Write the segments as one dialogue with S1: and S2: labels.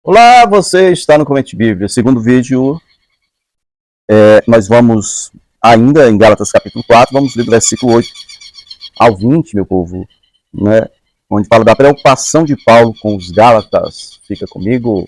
S1: Olá, você está no Comente Bíblia. Segundo vídeo, nós vamos ainda em Gálatas capítulo 4, vamos ler do versículo 8 ao 20, meu povo, né? Onde fala da preocupação de Paulo com os Gálatas. Fica comigo.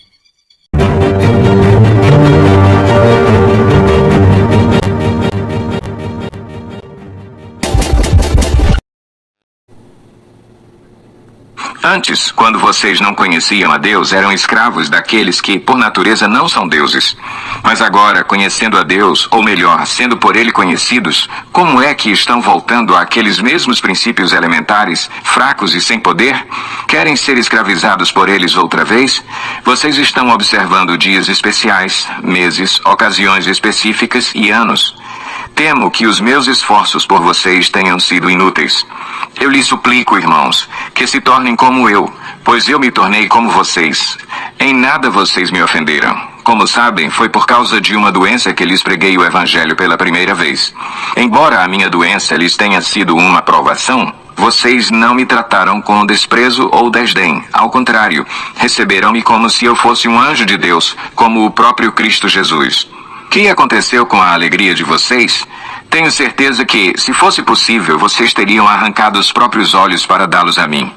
S2: Antes, quando vocês não conheciam a Deus, eram escravos daqueles que, por natureza, não são deuses. Mas agora, conhecendo a Deus, ou melhor, sendo por Ele conhecidos, como é que estão voltando àqueles mesmos princípios elementares, fracos e sem poder? Querem ser escravizados por eles outra vez? Vocês estão observando dias especiais, meses, ocasiões específicas e anos. Temo que os meus esforços por vocês tenham sido inúteis. Eu lhes suplico, irmãos, que se tornem como eu, pois eu me tornei como vocês. Em nada vocês me ofenderam. Como sabem, foi por causa de uma doença que lhes preguei o Evangelho pela primeira vez. Embora a minha doença lhes tenha sido uma provação, vocês não me trataram com desprezo ou desdém. Ao contrário, receberam-me como se eu fosse um anjo de Deus, como o próprio Cristo Jesus. O que aconteceu com a alegria de vocês? Tenho certeza que, se fosse possível, vocês teriam arrancado os próprios olhos para dá-los a mim.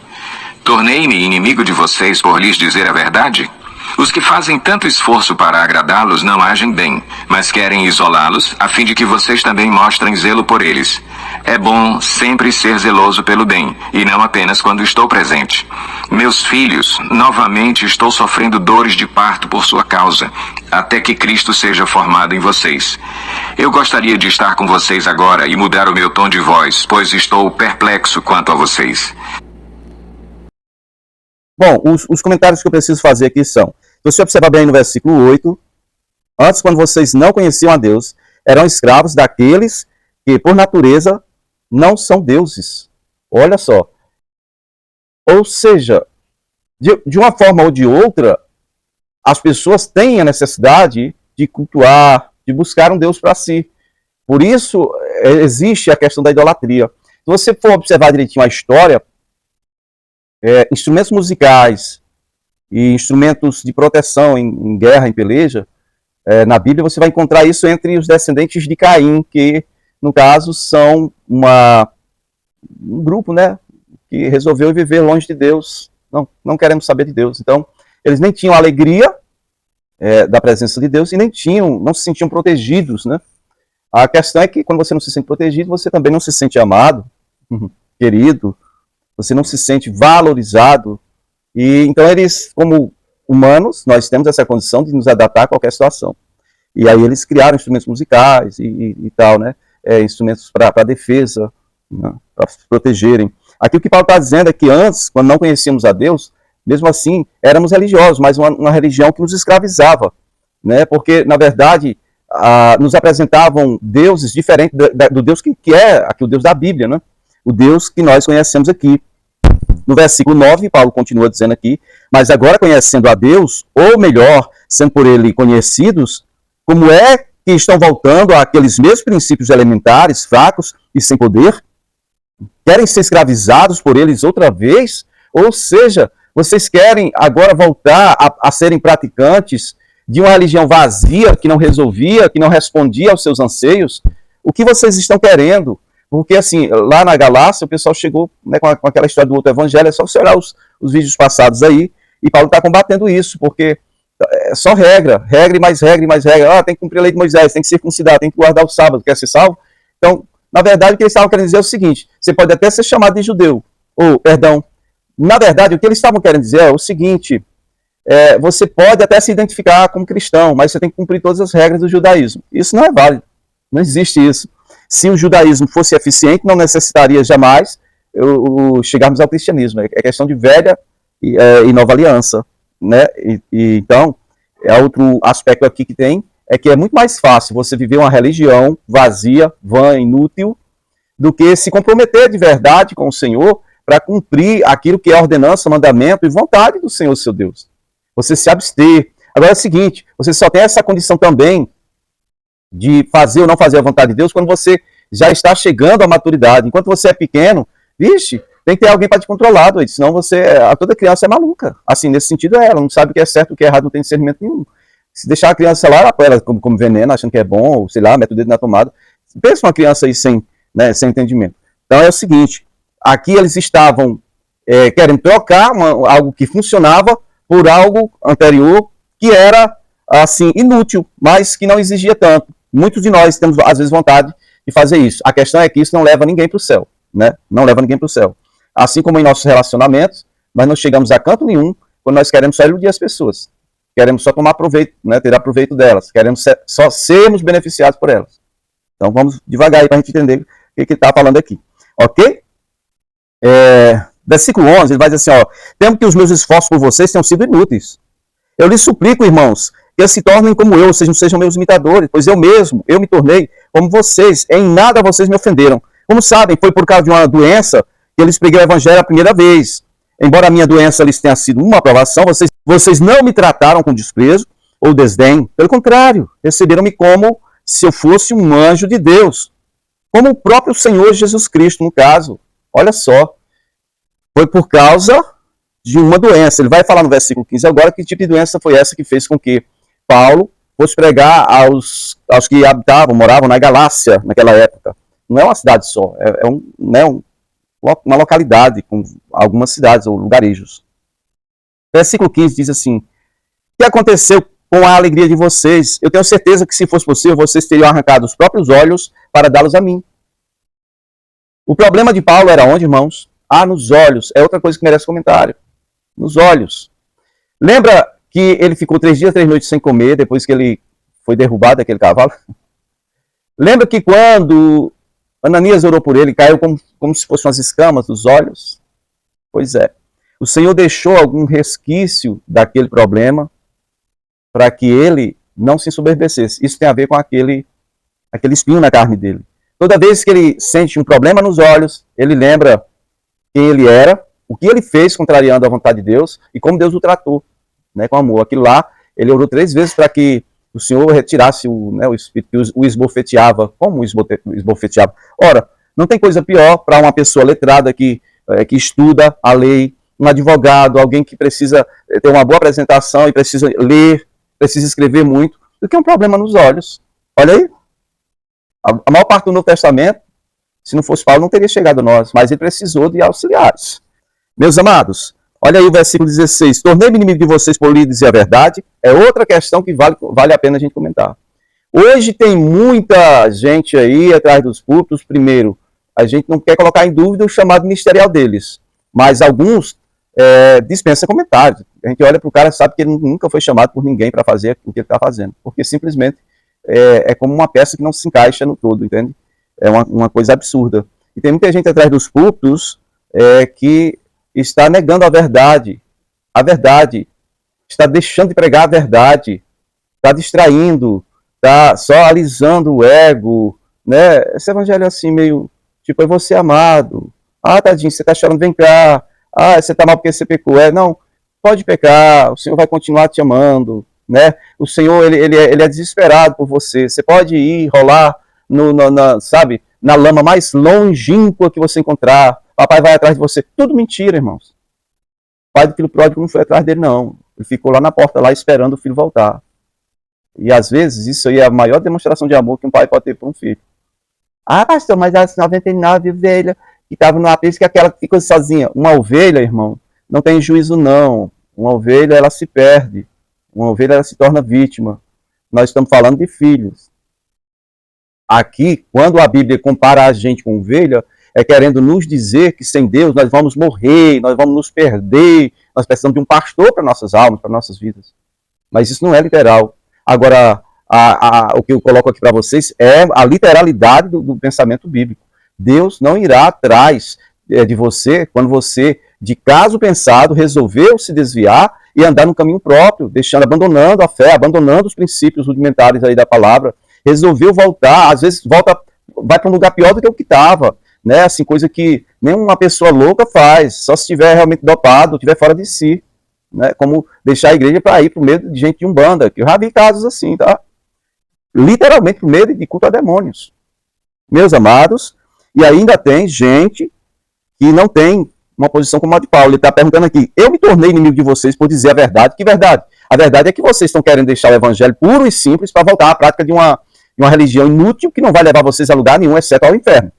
S2: Tornei-me inimigo de vocês por lhes dizer a verdade? Os que fazem tanto esforço para agradá-los não agem bem, mas querem isolá-los, a fim de que vocês também mostrem zelo por eles. É bom sempre ser zeloso pelo bem, e não apenas quando estou presente. Meus filhos, novamente estou sofrendo dores de parto por sua causa, até que Cristo seja formado em vocês. Eu gostaria de estar com vocês agora e mudar o meu tom de voz, pois estou perplexo quanto a vocês.
S1: Bom, os comentários que eu preciso fazer aqui são: se você observar bem no versículo 8, antes, quando vocês não conheciam a Deus, eram escravos daqueles que, por natureza, não são deuses. Olha só. Ou seja, de uma forma ou de outra, as pessoas têm a necessidade de cultuar, de buscar um Deus para si. Por isso, existe a questão da idolatria. Se você for observar direitinho a história, instrumentos musicais e instrumentos de proteção em guerra, em peleja, na Bíblia você vai encontrar isso entre os descendentes de Caim, que, no caso, são um grupo, né, que resolveu viver longe de Deus. Não queremos saber de Deus. Então, eles nem tinham alegria da presença de Deus e não se sentiam protegidos, né? A questão é que quando você não se sente protegido, você também não se sente amado, querido, você não se sente valorizado. E então eles, como humanos, nós temos essa condição de nos adaptar a qualquer situação. E aí eles criaram instrumentos musicais e tal, né? Instrumentos para defesa, né? Para se protegerem. Aqui o que Paulo está dizendo é que antes, quando não conhecíamos a Deus, mesmo assim, éramos religiosos, mas uma religião que nos escravizava, né? Porque, na verdade, nos apresentavam deuses diferentes do Deus que é aqui o Deus da Bíblia, né? O Deus que nós conhecemos aqui. No versículo 9, Paulo continua dizendo aqui: mas agora conhecendo a Deus, ou melhor, sendo por ele conhecidos, como é que estão voltando àqueles mesmos princípios elementares, fracos e sem poder? Querem ser escravizados por eles outra vez? Ou seja, vocês querem agora voltar a serem praticantes de uma religião vazia, que não resolvia, que não respondia aos seus anseios? O que vocês estão querendo? Porque, assim, lá na Galácia, o pessoal chegou, né, com aquela história do outro evangelho. É só você olhar os vídeos passados aí, e Paulo está combatendo isso, porque é só regra e mais regra e mais regra. Tem que cumprir a lei de Moisés, tem que circuncidar, tem que guardar o sábado, quer ser salvo? Então, na verdade, o que eles estavam querendo dizer é o seguinte: você pode até ser chamado de judeu, na verdade, o que eles estavam querendo dizer é o seguinte: você pode até se identificar como cristão, mas você tem que cumprir todas as regras do judaísmo. Isso não é válido, não existe isso. Se o judaísmo fosse eficiente, não necessitaria jamais chegarmos ao cristianismo. É questão de velha e nova aliança, né? Então, outro aspecto aqui que tem é que é muito mais fácil você viver uma religião vazia, vã, inútil, do que se comprometer de verdade com o Senhor para cumprir aquilo que é ordenança, mandamento e vontade do Senhor, seu Deus. Você se abster. Agora é o seguinte: você só tem essa condição também de fazer ou não fazer a vontade de Deus quando você já está chegando à maturidade. Enquanto você é pequeno, vixe, Tem que ter alguém para te controlar, doido, senão toda criança é maluca. Assim, nesse sentido ela não sabe o que é certo, o que é errado, não tem discernimento nenhum. Se deixar a criança lá, ela como veneno, achando que é bom, ou sei lá, mete o dedo na tomada. Pensa uma criança aí sem entendimento. Então é o seguinte, aqui eles estavam querendo trocar algo que funcionava por algo anterior que era, assim, inútil, mas que não exigia tanto. Muitos de nós temos, às vezes, vontade de fazer isso. A questão é que isso não leva ninguém para o céu, né? Não leva ninguém para o céu. Assim como em nossos relacionamentos, nós não chegamos a canto nenhum quando nós queremos só iludir as pessoas. Queremos só tomar proveito, né? Ter proveito delas. Queremos só sermos beneficiados por elas. Então vamos devagar aí para a gente entender o que está falando aqui. Ok? Versículo 11, ele vai dizer assim, ó, temo que os meus esforços por vocês tenham sido inúteis. Eu lhes suplico, irmãos, que se tornem como eu, ou seja, não sejam meus imitadores, pois eu me tornei como vocês, em nada vocês me ofenderam. Como sabem, foi por causa de uma doença que eu lhes preguei o evangelho a primeira vez. Embora a minha doença lhes tenha sido uma aprovação, vocês não me trataram com desprezo ou desdém. Pelo contrário, receberam-me como se eu fosse um anjo de Deus. Como o próprio Senhor Jesus Cristo, no caso. Olha só. Foi por causa de uma doença. Ele vai falar no versículo 15 agora que tipo de doença foi essa que fez com que Paulo fosse pregar aos que moravam na Galácia naquela época. Não é uma cidade só, uma localidade com algumas cidades ou lugarejos. Versículo 15 diz assim, o que aconteceu com a alegria de vocês? Eu tenho certeza que se fosse possível, vocês teriam arrancado os próprios olhos para dá-los a mim. O problema de Paulo era onde, irmãos? Nos olhos. É outra coisa que merece comentário. Nos olhos. Lembra que ele ficou 3 dias, 3 noites sem comer, depois que ele foi derrubado daquele cavalo? Lembra que quando Ananias orou por ele, caiu como se fossem umas escamas dos olhos? Pois é. O Senhor deixou algum resquício daquele problema para que ele não se ensoberbecesse. Isso tem a ver com aquele espinho na carne dele. Toda vez que ele sente um problema nos olhos, ele lembra quem ele era, o que ele fez contrariando a vontade de Deus e como Deus o tratou, né, com amor. Aquilo lá, ele orou 3 vezes para que o Senhor retirasse o espírito que o esbofeteava. Como o esbofeteava? Ora, não tem coisa pior para uma pessoa letrada que estuda a lei, um advogado, alguém que precisa ter uma boa apresentação e precisa ler, precisa escrever muito, do que um problema nos olhos. Olha aí. A maior parte do Novo Testamento, se não fosse Paulo, não teria chegado a nós, mas ele precisou de auxiliares. Meus amados, olha aí o versículo 16. Tornei-me inimigo de vocês por lhe dizer a verdade. É outra questão que vale a pena a gente comentar. Hoje tem muita gente aí atrás dos púlpitos. Primeiro, a gente não quer colocar em dúvida o chamado ministerial deles, mas alguns dispensam comentários. A gente olha para o cara e sabe que ele nunca foi chamado por ninguém para fazer o que ele está fazendo, porque simplesmente é como uma peça que não se encaixa no todo, entende? É uma coisa absurda. E tem muita gente atrás dos púlpitos que está negando a verdade, está deixando de pregar a verdade, está distraindo, está só alisando o ego, né? Esse evangelho é assim, meio, tipo, é você amado, tadinho, você está chorando, vem cá, você está mal porque você pecou, não, pode pecar, o Senhor vai continuar te amando, né? O Senhor, ele é desesperado por você, você pode ir, rolar, sabe, na lama mais longínqua que você encontrar, papai vai atrás de você, tudo mentira, irmãos. O pai do filho pródigo não foi atrás dele, não. Ele ficou lá na porta, lá esperando o filho voltar. E às vezes isso aí é a maior demonstração de amor que um pai pode ter para um filho. Pastor, mas as 99 ovelhas que estavam no aprisco, que aquela que ficou sozinha. Uma ovelha, irmão, não tem juízo, não. Uma ovelha, ela se perde. Uma ovelha, ela se torna vítima. Nós estamos falando de filhos. Aqui, quando a Bíblia compara a gente com ovelha, é querendo nos dizer que sem Deus nós vamos morrer, nós vamos nos perder, nós precisamos de um pastor para nossas almas, para nossas vidas. Mas isso não é literal. Agora, o que eu coloco aqui para vocês é a literalidade do pensamento bíblico. Deus não irá atrás de você quando você, de caso pensado, resolveu se desviar e andar no caminho próprio, abandonando a fé, abandonando os princípios rudimentares aí da palavra, resolveu voltar, às vezes vai para um lugar pior do que o que estava. Né, assim, coisa que nenhuma pessoa louca faz, só se estiver realmente dopado, estiver fora de si, né, como deixar a igreja para ir para o meio de gente de umbanda, que eu já vi casos assim, tá? Literalmente para o meio de culto a demônios. Meus amados, e ainda tem gente que não tem uma posição como a de Paulo. Ele está perguntando aqui, eu me tornei inimigo de vocês por dizer a verdade. Que verdade? A verdade é que vocês estão querendo deixar o evangelho puro e simples para voltar à prática de uma religião inútil que não vai levar vocês a lugar nenhum, exceto ao inferno.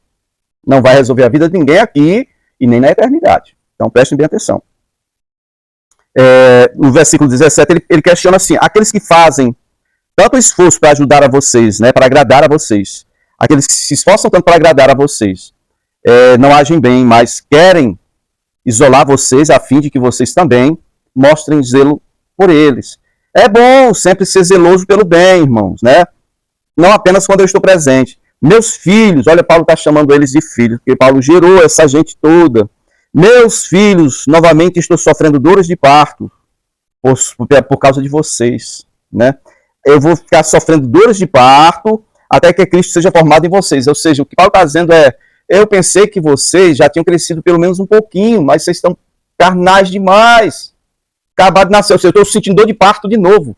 S1: Não vai resolver a vida de ninguém aqui e nem na eternidade. Então prestem bem atenção. No versículo 17, ele questiona assim, aqueles que fazem tanto esforço para ajudar a vocês, né, para agradar a vocês, aqueles que se esforçam tanto para agradar a vocês, não agem bem, mas querem isolar vocês a fim de que vocês também mostrem zelo por eles. É bom sempre ser zeloso pelo bem, irmãos, né? Não apenas quando eu estou presente. Meus filhos, olha, Paulo está chamando eles de filhos, porque Paulo gerou essa gente toda. Meus filhos, novamente estou sofrendo dores de parto por causa de vocês, né? Eu vou ficar sofrendo dores de parto até que Cristo seja formado em vocês. Ou seja, o que Paulo está dizendo é, eu pensei que vocês já tinham crescido pelo menos um pouquinho, mas vocês estão carnais demais. Acabado de nascer, eu estou sentindo dor de parto de novo.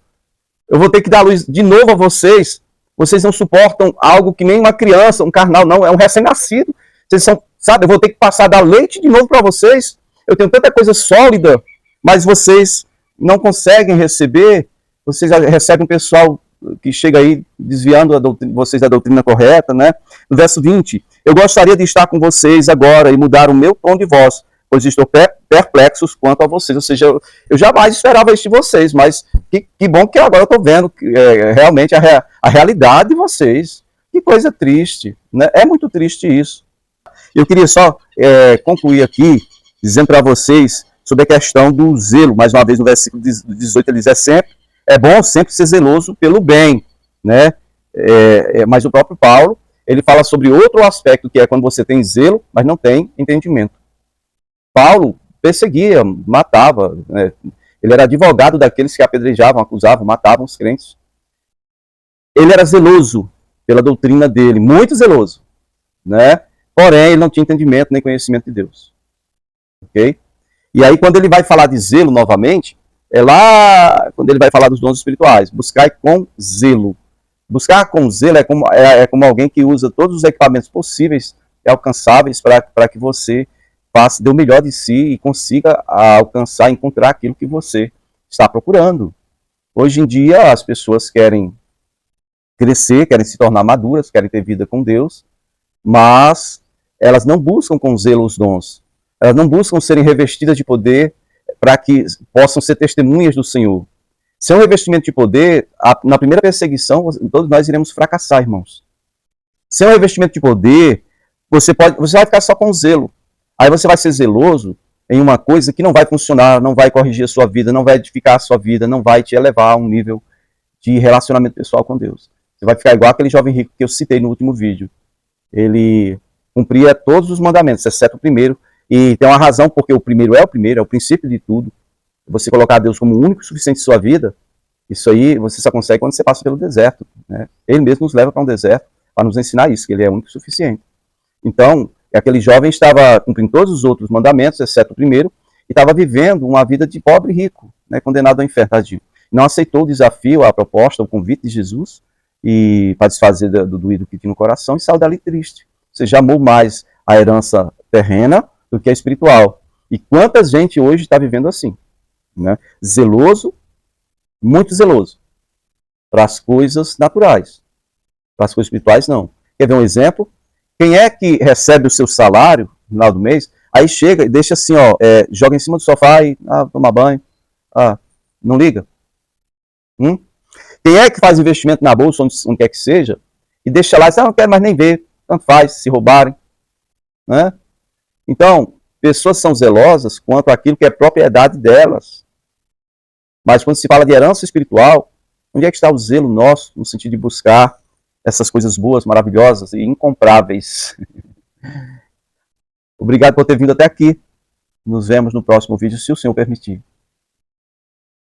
S1: Eu vou ter que dar luz de novo a vocês. Vocês não suportam algo que nem uma criança, um carnal, não, é um recém-nascido. Vocês são, sabe, eu vou ter que passar a dar leite de novo para vocês. Eu tenho tanta coisa sólida, mas vocês não conseguem receber. Vocês recebem um pessoal que chega aí desviando vocês da doutrina correta, né? No verso 20, eu gostaria de estar com vocês agora e mudar o meu tom de voz, pois estou perplexos quanto a vocês. Ou seja, eu jamais esperava isso de vocês, mas que bom que agora eu estou vendo realmente a realidade de vocês. Que coisa triste, né? É muito triste isso. Eu queria só concluir aqui, dizendo para vocês sobre a questão do zelo. Mais uma vez, no versículo 18, ele diz é bom sempre ser zeloso pelo bem, né? Mas o próprio Paulo, ele fala sobre outro aspecto, que é quando você tem zelo, mas não tem entendimento. Paulo perseguia, matava, né? Ele era advogado daqueles que apedrejavam, acusavam, matavam os crentes. Ele era zeloso pela doutrina dele, muito zeloso, né? Porém, ele não tinha entendimento nem conhecimento de Deus. Ok? E aí, quando ele vai falar de zelo novamente, é lá quando ele vai falar dos dons espirituais. Buscar com zelo. Buscar com zelo é como alguém que usa todos os equipamentos possíveis e alcançáveis para que você dê o melhor de si e consiga alcançar, encontrar aquilo que você está procurando. Hoje em dia, as pessoas querem crescer, querem se tornar maduras, querem ter vida com Deus, mas elas não buscam com zelo os dons. Elas não buscam serem revestidas de poder para que possam ser testemunhas do Senhor. Sem um revestimento de poder, na primeira perseguição, todos nós iremos fracassar, irmãos. Sem um revestimento de poder, você vai ficar só com zelo. Aí você vai ser zeloso em uma coisa que não vai funcionar, não vai corrigir a sua vida, não vai edificar a sua vida, não vai te elevar a um nível de relacionamento pessoal com Deus. Você vai ficar igual aquele jovem rico que eu citei no último vídeo. Ele cumpria todos os mandamentos, exceto o primeiro, e tem uma razão, porque o primeiro, é o princípio de tudo. Você colocar Deus como o único e suficiente em sua vida, isso aí você só consegue quando você passa pelo deserto, né? Ele mesmo nos leva para um deserto para nos ensinar isso, que ele é o único e suficiente. Então, aquele jovem estava cumprindo todos os outros mandamentos, exceto o primeiro, e estava vivendo uma vida de pobre e rico, né, condenado ao inferno, tadinho. Não aceitou o desafio, a proposta, o convite de Jesus, e para desfazer do ídolo que tinha no coração, e saiu dali triste. Você já amou mais a herança terrena do que a espiritual. E quanta gente hoje está vivendo assim, né? Zeloso, muito zeloso, para as coisas naturais. Para as coisas espirituais, não. Quer ver um exemplo? Quem é que recebe o seu salário no final do mês, aí chega e deixa assim, ó, joga em cima do sofá e toma banho, não liga? Quem é que faz investimento na bolsa, onde quer que seja, e deixa lá, não quero mais nem ver, tanto faz, se roubarem, né? Então, pessoas são zelosas quanto àquilo que é propriedade delas. Mas quando se fala de herança espiritual, onde é que está o zelo nosso, no sentido de buscar essas coisas boas, maravilhosas e incompráveis? Obrigado por ter vindo até aqui. Nos vemos no próximo vídeo, se o Senhor permitir.